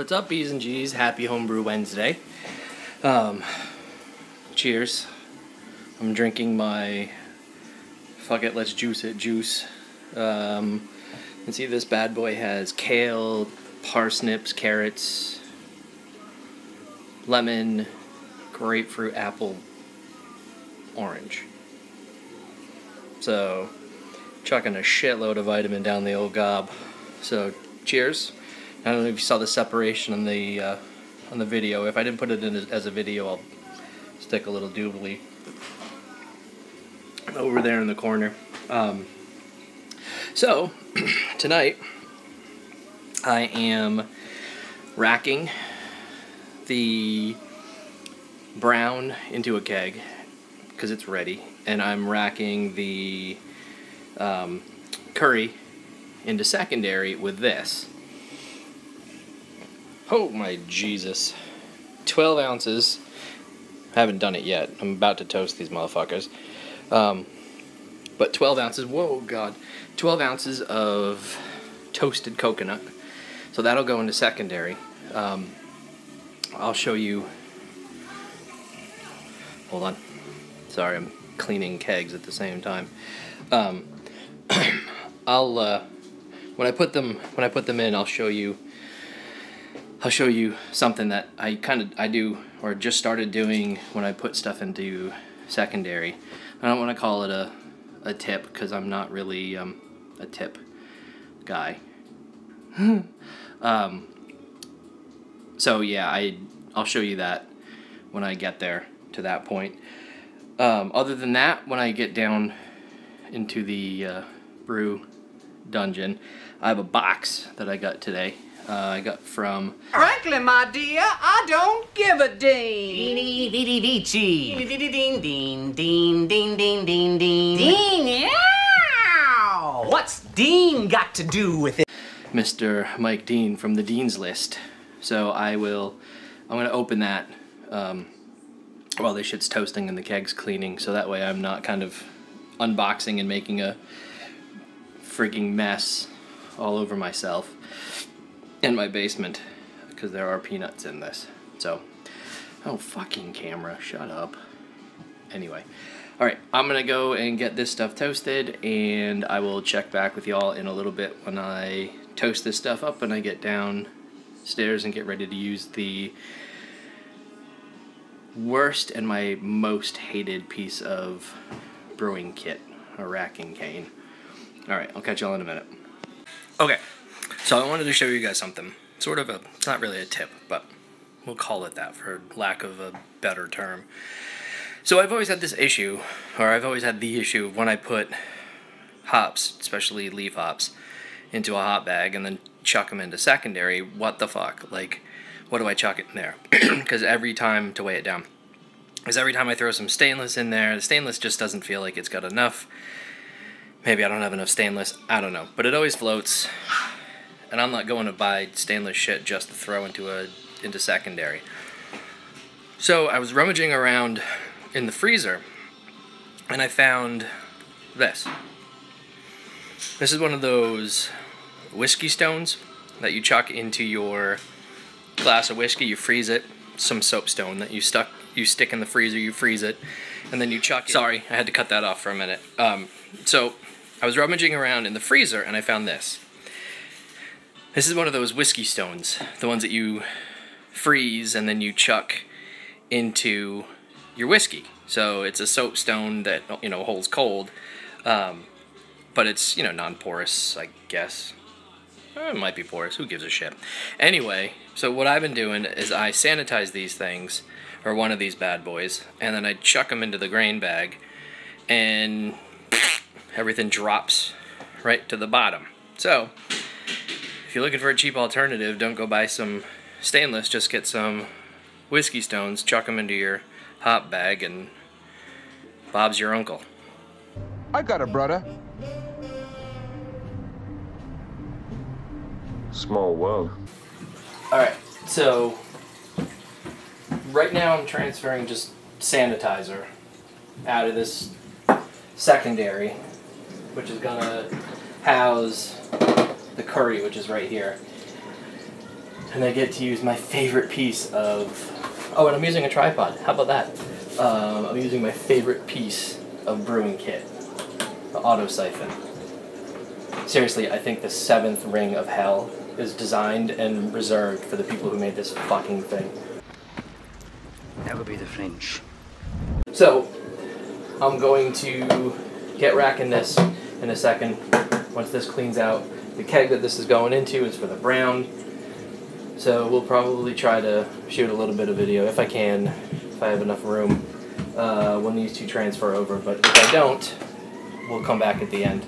What's up, B's and G's? Happy Homebrew Wednesday. Cheers. I'm drinking my fuck it, let's juice it juice. You can see this bad boy has kale, parsnips, carrots, lemon, grapefruit, apple, orange. So, chucking a shitload of vitamin down the old gob. So, cheers. I don't know if you saw the separation on the video. If I didn't put it in as a video, I'll stick a little doobly over there in the corner. So, tonight, I am racking the brown into a keg, because it's ready, and I'm racking the curry into secondary with this. Oh my Jesus. 12 ounces. I haven't done it yet. I'm about to toast these motherfuckers. But 12 ounces, whoa god. 12 ounces of toasted coconut. So that'll go into secondary. I'll show you. Hold on. Sorry, I'm cleaning kegs at the same time. When I put them in, I'll show you something that I do, or just started doing when I put stuff into secondary. I don't want to call it a tip, because I'm not really a tip guy. So yeah, I'll show you that when I get there to that point. Other than that, when I get down into the brew dungeon, I have a box that I got today. I got from... Frankly, my dear, I don't give a ding. Vici. Ding, ding, ding, ding, ding, ding, ding. Ding, ow! What's Dean got to do with it? Mr. Mike Dean from the Dean's List. So I'm going to open that while this shit's toasting and the keg's cleaning, so that way I'm not kind of unboxing and making a freaking mess all over myself in my basement, because there are peanuts in this. So, oh fucking camera, shut up. Anyway, alright, I'm gonna go and get this stuff toasted, and I will check back with y'all in a little bit when I toast this stuff up and I get downstairs and get ready to use the worst and my most hated piece of brewing kit, a racking cane. Alright, I'll catch y'all in a minute. Okay, so I wanted to show you guys something. Sort of it's not really a tip, but we'll call it that for lack of a better term. So I've always had this issue, or I've always had the issue when I put hops, especially leaf hops, into a hop bag and then chuck them into secondary. What the fuck? Like, what do I chuck it in there? Because every time, to weigh it down, because every time I throw some stainless in there, the stainless just doesn't feel like it's got enough. Maybe I don't have enough stainless, I don't know. But it always floats, and I'm not going to buy stainless shit just to throw into secondary. So I was rummaging around in the freezer, and I found this. This is one of those whiskey stones that you chuck into your glass of whiskey, you freeze it, some soapstone that you stick in the freezer, you freeze it, and then you chuck it. Sorry, I had to cut that off for a minute. So I was rummaging around in the freezer and I found this. This is one of those whiskey stones, the ones that you freeze and then you chuck into your whiskey. So it's a soapstone that, you know, holds cold, but it's, you know, non-porous, I guess. It might be porous, who gives a shit. Anyway, so what I've been doing is I sanitize these things, or one of these bad boys, and then I chuck them into the grain bag, and everything drops right to the bottom. So, if you're looking for a cheap alternative, don't go buy some stainless, just get some whiskey stones, chuck them into your hop bag, and Bob's your uncle. I got a brother. Small world. Alright, so right now I'm transferring just sanitizer out of this secondary, which is gonna house the curry, which is right here. And I get to use my favorite piece of... Oh, and I'm using a tripod. How about that? I'm using my favorite piece of brewing kit. The auto siphon. Seriously, I think the 7th ring of hell is designed and reserved for the people who made this fucking thing. That would be the French. So, I'm going to get racking this in a second. Once this cleans out, the keg that this is going into is for the brown. So we'll probably try to shoot a little bit of video if I can, if I have enough room, when these two transfer over. But if I don't, we'll come back at the end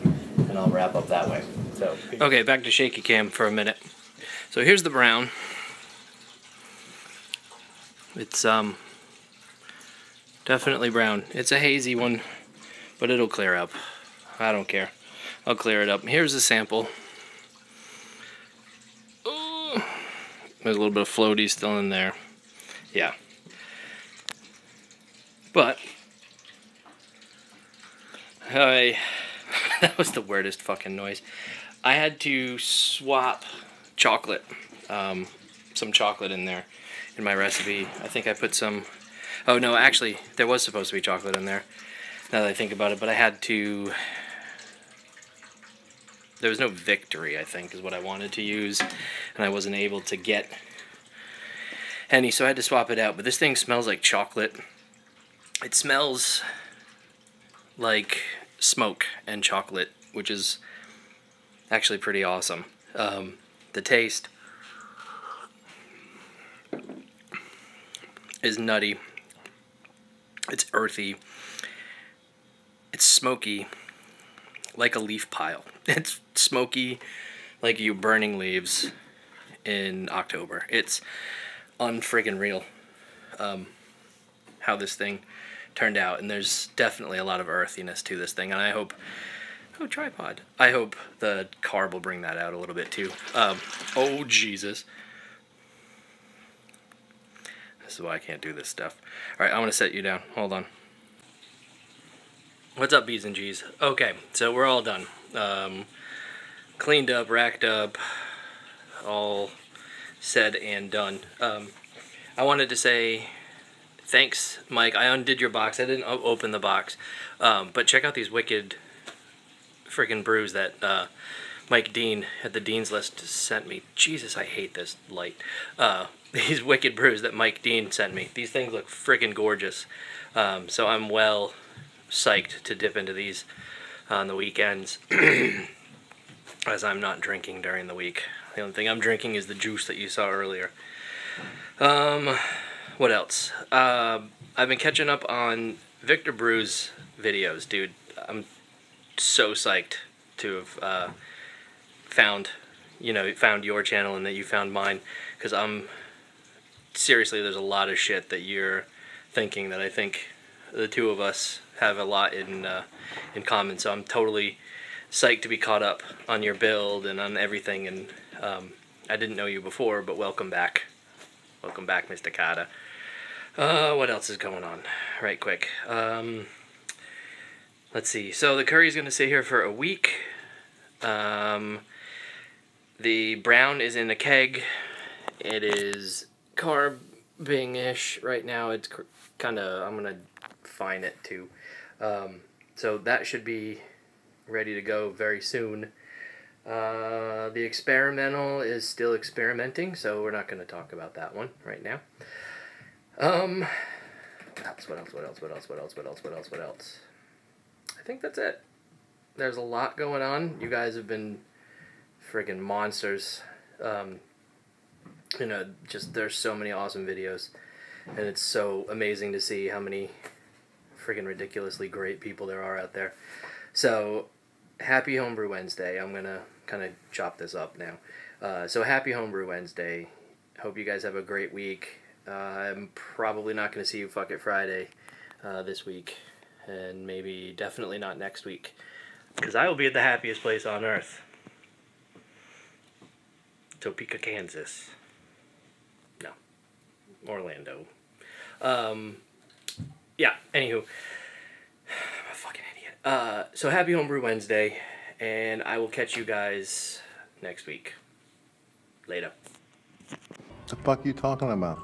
and I'll wrap up that way. So okay, back to shaky cam for a minute. So here's the brown. It's definitely brown. It's a hazy one, but it'll clear up. I don't care. I'll clear it up. Here's a sample. Ooh, there's a little bit of floaty still in there. Yeah. But that was the weirdest fucking noise. I had to swap chocolate, some chocolate in there in my recipe. I think I put some... Oh no, actually, there was supposed to be chocolate in there, now that I think about it, but I had to... There was no Victory, I think, is what I wanted to use, and I wasn't able to get any, so I had to swap it out. But this thing smells like chocolate. It smells like smoke and chocolate, which is actually pretty awesome. The taste is nutty. It's earthy. It's smoky, like a leaf pile. It's smoky like you burning leaves in October. It's unfriggin' real how this thing turned out, and there's definitely a lot of earthiness to this thing, and I hope... Oh, tripod. I hope the carb will bring that out a little bit too. Oh, Jesus. This is why I can't do this stuff. Alright, I'm going to set you down. Hold on. What's up, B's and G's? Okay, so we're all done. Cleaned up, racked up, all said and done. I wanted to say thanks, Mike. I undid your box. I didn't open the box. But check out these wicked freaking brews that Mike Dean at the Dean's List sent me. Jesus, I hate this light. These wicked brews that Mike Dean sent me. These things look freaking gorgeous. So I'm well psyched to dip into these on the weekends, as I'm not drinking during the week. The only thing I'm drinking is the juice that you saw earlier. What else? I've been catching up on Victor Brew's videos, dude. I'm so psyched to have found your channel and that you found mine, because seriously, there's a lot of shit that you're thinking that I think the two of us have a lot in common. So I'm totally psyched to be caught up on your build and on everything. And I didn't know you before, but welcome back. Welcome back, Mr. Kata. What else is going on? Right quick. Let's see. So the curry's going to sit here for a week. The brown is in a keg. It is carbing-ish right now. It's kind of... I'm going to fine it too. So that should be ready to go very soon. The experimental is still experimenting, so we're not going to talk about that one right now. What else? I think that's it. There's a lot going on. You guys have been friggin' monsters. Just there's so many awesome videos, and it's so amazing to see how many friggin' ridiculously great people there are out there. So, happy Homebrew Wednesday. I'm gonna kind of chop this up now. So happy Homebrew Wednesday. Hope you guys have a great week. I'm probably not gonna see you Fuck It Friday this week, and maybe definitely not next week, because I will be at the happiest place on earth. Topeka, Kansas. No. Orlando. Yeah, anywho. I'm a fucking idiot. So happy Homebrew Wednesday, and I will catch you guys next week. Later. The fuck you talking about?